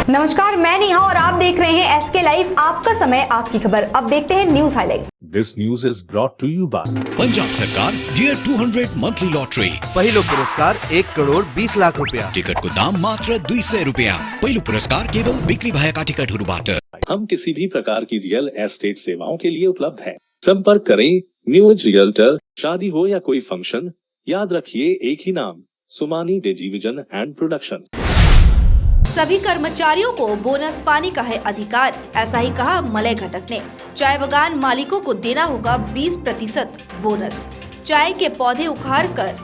नमस्कार, मैं नेहा और आप देख रहे हैं एसके लाइव, आपका समय आपकी खबर। अब देखते हैं news highlight. This news is brought to you by Punjab सरकार डियर 200 मंथली लॉटरी पहिलो पुरस्कार 1 करोड़ 20 लाख रुपया। टिकट को दाम मात्र 200 रुपया। पहिलो पुरस्कार केवल बिक्री भएका टिकटहरूबाट। हम किसी भी प्रकार की रियल एस्टेट सेवाओं के लिए उपलब्ध हैं। संपर्क करें न्यूज रियल्टर। शादी हो या कोई फंक्शन, याद रखिए एक ही नाम, सुमानी डिजीविजन एंड प्रोडक्शन। सभी कर्मचारियों को बोनस पाने का है अधिकार, ऐसा ही कहा मलय घटक ने। चाय बागान मालिकों को देना होगा 20% बोनस। चाय के पौधे उखाड़ कर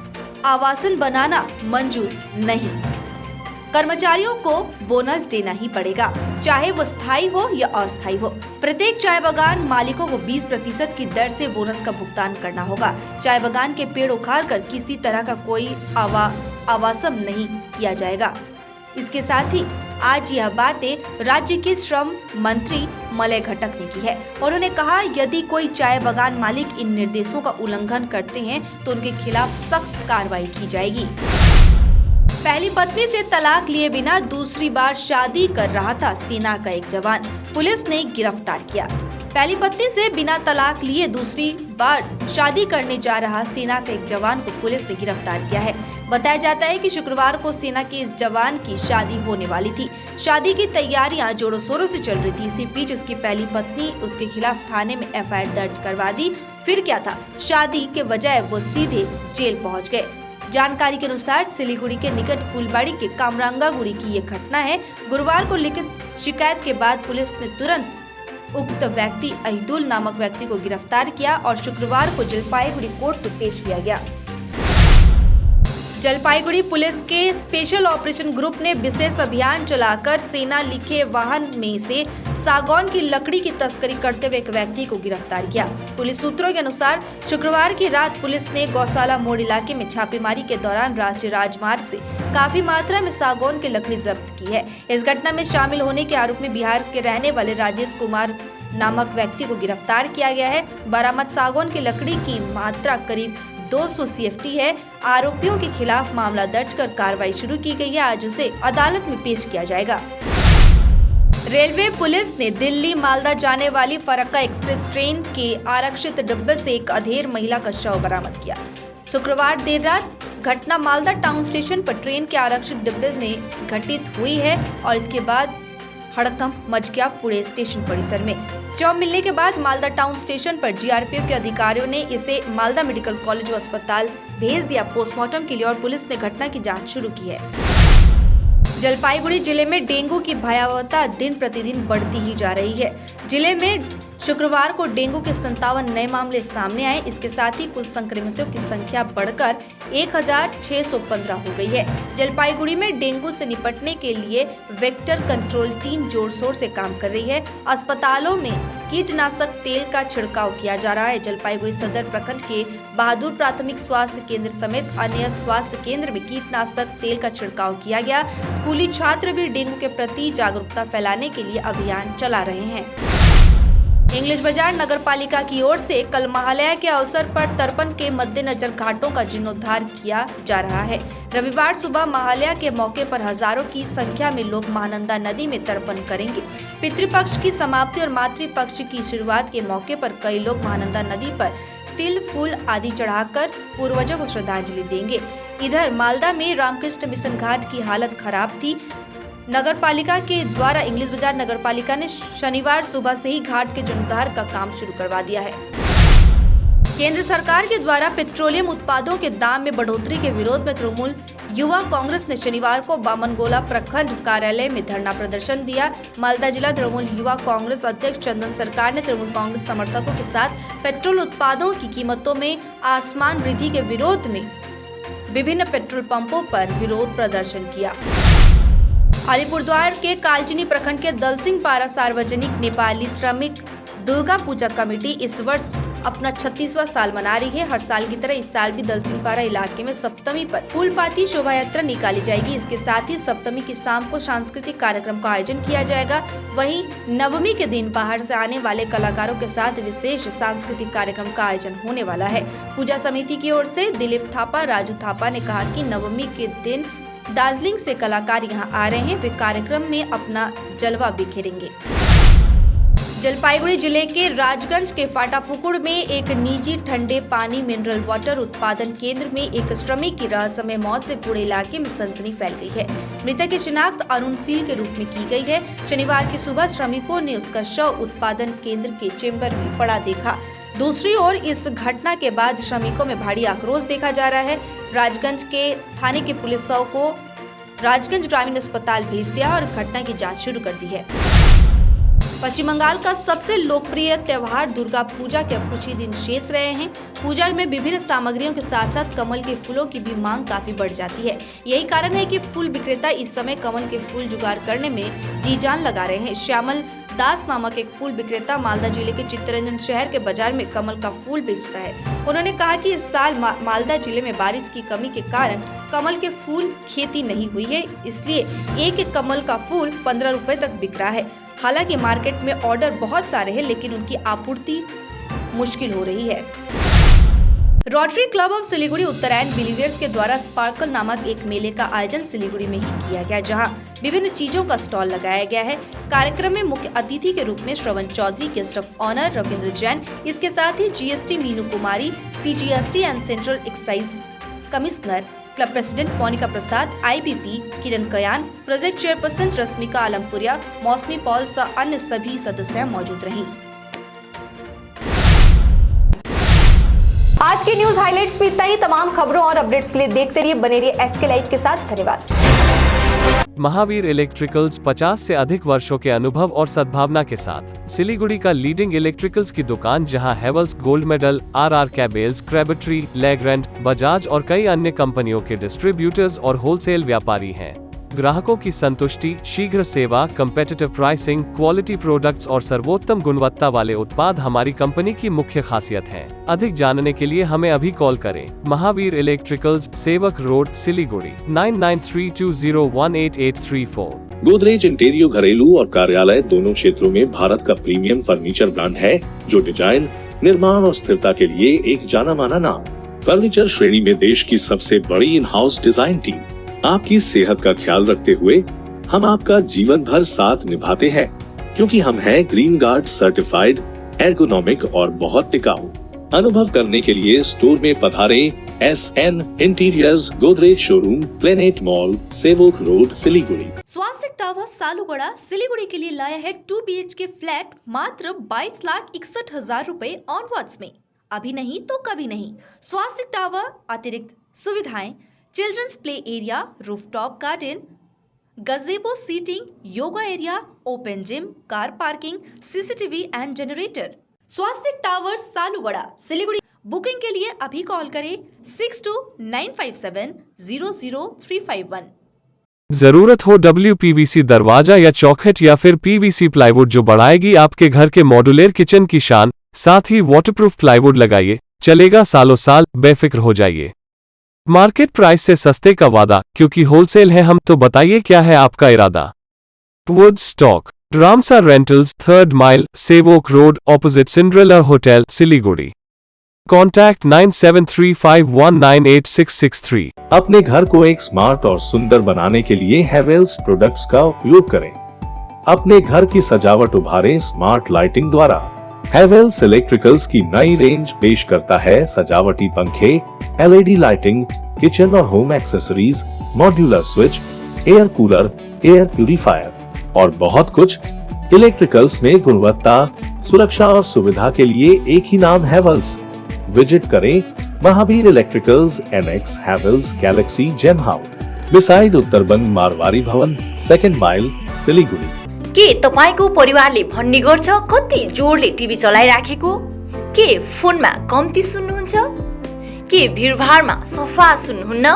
आवासन बनाना मंजूर नहीं। कर्मचारियों को बोनस देना ही पड़ेगा, चाहे वो स्थायी हो या अस्थायी हो। प्रत्येक चाय बागान मालिकों को 20% की दर से बोनस का भुगतान करना होगा। चाय बागान के पेड़ उखाड़ कर किसी तरह का कोई आवासन नहीं किया जाएगा। इसके साथ ही आज यह बातें राज्य के श्रम मंत्री मलय घटक ने की है। उन्होंने कहा, यदि कोई चाय बागान मालिक इन निर्देशों का उल्लंघन करते हैं तो उनके खिलाफ सख्त कार्रवाई की जाएगी। पहली पत्नी से तलाक लिए बिना दूसरी बार शादी कर रहा था सेना का एक जवान, पुलिस ने गिरफ्तार किया। पहली पत्नी से बिना तलाक लिए दूसरी बार शादी करने जा रहा सेना के एक जवान को पुलिस ने गिरफ्तार किया है। बताया जाता है कि शुक्रवार को सेना के इस जवान की शादी होने वाली थी। शादी की तैयारियां जोरों शोरों से चल रही थी। इसी बीच उसकी पहली पत्नी उसके खिलाफ थाने में एफआईआर दर्ज करवा दी। फिर क्या था, शादी के बजाय वो सीधे जेल पहुंच गए। जानकारी के अनुसार सिलीगुड़ी के निकट फुलबाड़ी के कामरांगागुड़ी की ये घटना है। गुरुवार को लिखित शिकायत के बाद पुलिस ने तुरंत उक्त व्यक्ति अहिदुल नामक व्यक्ति को गिरफ्तार किया और शुक्रवार को जलपाईगुड़ी कोर्ट में पेश किया गया। जलपाईगुड़ी पुलिस के स्पेशल ऑपरेशन ग्रुप ने विशेष अभियान चलाकर सेना लिखे वाहन में से सागौन की लकड़ी की तस्करी करते हुए एक व्यक्ति को गिरफ्तार किया। पुलिस सूत्रों के अनुसार शुक्रवार की रात पुलिस ने गौशाला मोड़ इलाके में छापेमारी के दौरान राष्ट्रीय राजमार्ग से काफी मात्रा में सागौन की लकड़ी जब्त की है। इस घटना में शामिल होने के आरोप में बिहार के रहने वाले राजेश कुमार नामक व्यक्ति को गिरफ्तार किया गया है। बरामद सागौन की लकड़ी की मात्रा करीब 200 CFT है। आरोपियों के खिलाफ मामला दर्ज कर कार्रवाई शुरू की गई है। आज उसे अदालत में पेश किया जाएगा। रेलवे पुलिस ने दिल्ली मालदा जाने वाली फरक्का एक्सप्रेस ट्रेन के आरक्षित डिब्बे से एक अधेड़ महिला का शव बरामद किया। शुक्रवार देर रात घटना मालदा टाउन स्टेशन पर ट्रेन के आरक्षित डिब्बे में घटित हुई है और इसके बाद हड़कंप मच गया पूरे स्टेशन परिसर में। शव मिलने के बाद मालदा टाउन स्टेशन पर जीआरपीएफ के अधिकारियों ने इसे मालदा मेडिकल कॉलेज व अस्पताल भेज दिया पोस्टमार्टम के लिए और पुलिस ने घटना की जांच शुरू की है। जलपाईगुड़ी जिले में डेंगू की भयावहता दिन प्रतिदिन बढ़ती ही जा रही है। जिले में शुक्रवार को डेंगू के 57 नए मामले सामने आए। इसके साथ ही कुल संक्रमितों की संख्या बढ़कर 1615 हो गई है। जलपाईगुड़ी में डेंगू से निपटने के लिए वेक्टर कंट्रोल टीम जोर शोर से काम कर रही है। अस्पतालों में कीटनाशक तेल का छिड़काव किया जा रहा है। जलपाईगुड़ी सदर प्रखंड के बहादुर प्राथमिक स्वास्थ्य केंद्र समेत अन्य स्वास्थ्य केंद्र में कीटनाशक तेल का छिड़काव किया गया। स्कूली छात्र भी डेंगू के प्रति जागरूकता फैलाने के लिए अभियान चला रहे हैं। इंग्लिश बाजार नगर पालिका की ओर से कल महालया के अवसर पर तर्पण के मद्देनजर घाटों का जीर्णोद्धार किया जा रहा है। रविवार सुबह महालया के मौके पर हजारों की संख्या में लोग महानंदा नदी में तर्पण करेंगे। पितृपक्ष की समाप्ति और मातृपक्ष की शुरुआत के मौके पर कई लोग महानंदा नदी पर तिल फूल आदि चढ़ाकर पूर्वजों को श्रद्धांजलि देंगे। इधर मालदा में रामकृष्ण मिशन घाट की हालत खराब थी। नगर पालिका के द्वारा इंग्लिश बाजार नगर पालिका ने शनिवार सुबह से ही घाट के जीर्णोद्धार का काम शुरू करवा दिया है। केंद्र सरकार के द्वारा पेट्रोलियम उत्पादों के दाम में बढ़ोतरी के विरोध में तृणमूल युवा कांग्रेस ने शनिवार को बामनगोला प्रखंड कार्यालय में धरना प्रदर्शन दिया। मालदा जिला तृणमूल युवा कांग्रेस अध्यक्ष चंदन सरकार ने तृणमूल कांग्रेस समर्थकों के साथ पेट्रोल उत्पादों की कीमतों में आसमान वृद्धि के विरोध में विभिन्न पेट्रोल पंपों पर विरोध प्रदर्शन किया। अलीपुरद्वार के कालचिनी प्रखंड के दलसिंहपारा सार्वजनिक नेपाली श्रमिक दुर्गा पूजा कमेटी इस वर्ष अपना 36वां साल मना रही है। हर साल की तरह इस साल भी दलसिंहपारा इलाके में सप्तमी पर फूलपाती शोभा यात्रा निकाली जाएगी। इसके साथ ही सप्तमी की शाम को सांस्कृतिक कार्यक्रम का आयोजन किया जाएगा। वहीं नवमी के दिन बाहर से आने वाले कलाकारों के साथ विशेष सांस्कृतिक कार्यक्रम का आयोजन होने वाला है। पूजा समिति की ओर से दिलीप थापा, राजू थापा ने कहा कि नवमी के दिन दार्जिलिंग से कलाकार यहां आ रहे हैं। वे कार्यक्रम में अपना जलवा बिखेरेंगे। जलपाईगुड़ी जिले के राजगंज के फाटापुकुर में एक निजी ठंडे पानी मिनरल वाटर उत्पादन केंद्र में एक श्रमिक की रहस्यमय मौत से पूरे इलाके में सनसनी फैल गई है। मृतक की शिनाख्त अरुण सील के रूप में की गई है। शनिवार की सुबह श्रमिकों ने उसका शव उत्पादन केंद्र के चेंबर में पड़ा देखा। दूसरी ओर इस घटना के बाद श्रमिकों में भारी आक्रोश देखा जा रहा है। राजगंज के थाने की पुलिस शव को राजगंज ग्रामीण अस्पताल भेज दिया और घटना की जांच शुरू कर दी है। पश्चिम बंगाल का सबसे लोकप्रिय त्योहार दुर्गा पूजा के अब कुछ ही दिन शेष रहे हैं। पूजा में विभिन्न सामग्रियों के साथ साथ कमल के फूलों की भी मांग काफी बढ़ जाती है। यही कारण है कि फूल विक्रेता इस समय कमल के फूल जुगाड़ करने में जी जान लगा रहे हैं। श्यामल दास नामक एक फूल विक्रेता मालदा जिले के चित्तरंजन शहर के बाजार में कमल का फूल बेचता है। उन्होंने कहा कि इस साल मालदा जिले में बारिश की कमी के कारण कमल के फूल खेती नहीं हुई है, इसलिए एक कमल का फूल 15 रुपए तक बिक रहा है। हालांकि मार्केट में ऑर्डर बहुत सारे हैं, लेकिन उनकी आपूर्ति मुश्किल हो रही है। रोटरी क्लब ऑफ सिलीगुड़ी उत्तरायण बिलीवियर्स के द्वारा स्पार्कल नामक एक मेले का आयोजन सिलीगुड़ी में ही किया गया, जहां विभिन्न चीजों का स्टॉल लगाया गया है। कार्यक्रम में मुख्य अतिथि के रूप में Shravan Chaudhary, guest of honour Ravindra Jain, इसके साथ ही GST Meenu Kumari, CGST and central excise commissioner, club president Monika Prasad, IBP Kiran Kayan, project chairperson Rashmika Alampuria, Mousumi Paul सह अन्य सभी सदस्य मौजूद रहीं। आज के न्यूज हाइलाइट्स में इतना ही। तमाम खबरों और अपडेट्स के लिए देखते रहिए, बने रहिए एसके लाइव के साथ। धन्यवाद। महावीर इलेक्ट्रिकल्स 50 से अधिक वर्षों के अनुभव और सद्भावना के साथ सिलीगुड़ी का लीडिंग इलेक्ट्रिकल्स की दुकान, जहां Havells, gold medal, RR cables, Crabtree, Legrand, Bajaj और कई अन्य कंपनियों के डिस्ट्रीब्यूटर्स और होलसेल व्यापारी हैं। ग्राहकों की संतुष्टि, शीघ्र सेवा, कम्पेटिटिव प्राइसिंग, क्वालिटी प्रोडक्ट्स और सर्वोत्तम गुणवत्ता वाले उत्पाद हमारी कंपनी की मुख्य खासियत है। अधिक जानने के लिए हमें अभी कॉल करें। महावीर इलेक्ट्रिकल्स, सेवक रोड, सिलीगुड़ी 9932018834। गोदरेज इंटीरियर घरेलू और कार्यालय दोनों क्षेत्रों में भारत का प्रीमियम फर्नीचर ब्रांड है, जो डिजाइन, निर्माण और स्थिरता के लिए एक जाना माना नाम। फर्नीचर श्रेणी में देश की सबसे बड़ी इन हाउस डिजाइन टीम। आपकी सेहत का ख्याल रखते हुए हम आपका जीवन भर साथ निभाते हैं, क्योंकि हम हैं ग्रीन गार्ड सर्टिफाइड, एर्गोनॉमिक और बहुत टिकाऊ। अनुभव करने के लिए स्टोर में पधारें। SN interiors, Godrej showroom, Planet Mall, Sevoke Road, Siliguri. Swastik Tower Salugara Siliguri के लिए लाया है 2 BHK फ्लैट मात्र 22,61,000 रुपए ऑनवर्ड्स में। अभी नहीं तो कभी नहीं। स्वास्तिक टावर अतिरिक्त सुविधाएं, children's play area, rooftop garden, gazebo seating, yoga area, open gym, car parking, CCTV and generator. Swastik Tower Salugara Siliguri. Booking के लिए अभी कॉल करें 6295700351। जरूरत हो WPVC दरवाजा या चौखट या फिर PVC प्लाईवुड जो बढ़ाएगी आपके घर के मॉड्यूलर किचन की शान, साथ ही वाटरप्रूफ प्लाईवुड लगाइए, चलेगा सालों साल, बेफिक्र हो जाइए। मार्केट प्राइस से सस्ते का वादा, क्योंकि होलसेल है हम, तो बताइए क्या है आपका इरादा। Would stock, Ramsa rentals, 3rd mile, Sevoke road, opposite Cinderella hotel, Siliguri. Contact 9735198663। अपने घर को एक स्मार्ट और सुंदर बनाने के लिए हेवेल्स प्रोडक्ट्स का उपयोग करें। अपने घर की सजावट उभारें स्मार्ट लाइटिंग द्वारा। हेवेल्स इलेक्ट्रिकल्स की नई रेंज पेश करता है सजावटी पंखे, LED लाइटिंग, किचन और home accessories, modular switch, air cooler, air purifier और बहुत कुछ। इलेक्ट्रिकल्स में गुणवत्ता, सुरक्षा और सुविधा के लिए एक ही नाम हेवेल्स। विजिट करें Mahavir electricals, NX Havells Galaxy Gem House, beside Uttarban Marwari Bhawan, 2nd mile, Siliguri. के तपाईको परिवारले भन्ने गर्छ कति जोडले टिभी चलाइराखेको? के फोनमा कम्ती सुन्नुहुन्छ? के भिडभाडमा सफा सुन्नुहुन्न?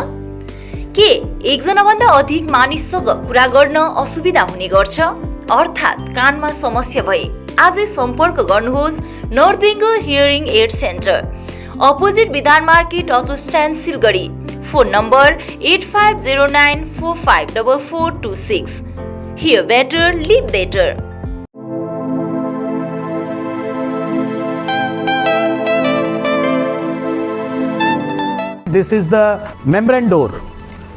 के एकजना भन्दा अधिक मानिससँग कुरा गर्न असुविधा हुने गर्छ? अर्थात् कानमा समस्या भए आजै सम्पर्क गर्नुहोस् north Bengal hearing aid centre, opposite Bidhan market, auto stand, Siliguri. Phone number 8509454426। Hear better, live better. This is the membrane door.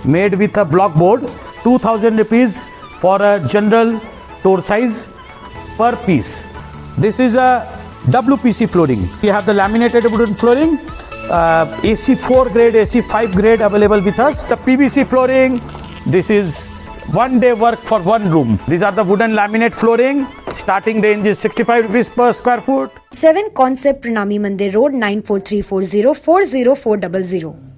made with a block board, 2000 rupees for a general door size per piece. This is a WPC flooring. We have the laminated wooden flooring, AC4 grade, AC5 grade available with us. The PVC flooring, this is 1 day work for one room. These are the wooden laminate flooring. Starting range is 65 rupees per square foot. 7 Concept Pranami Mandir Road 94340 40400.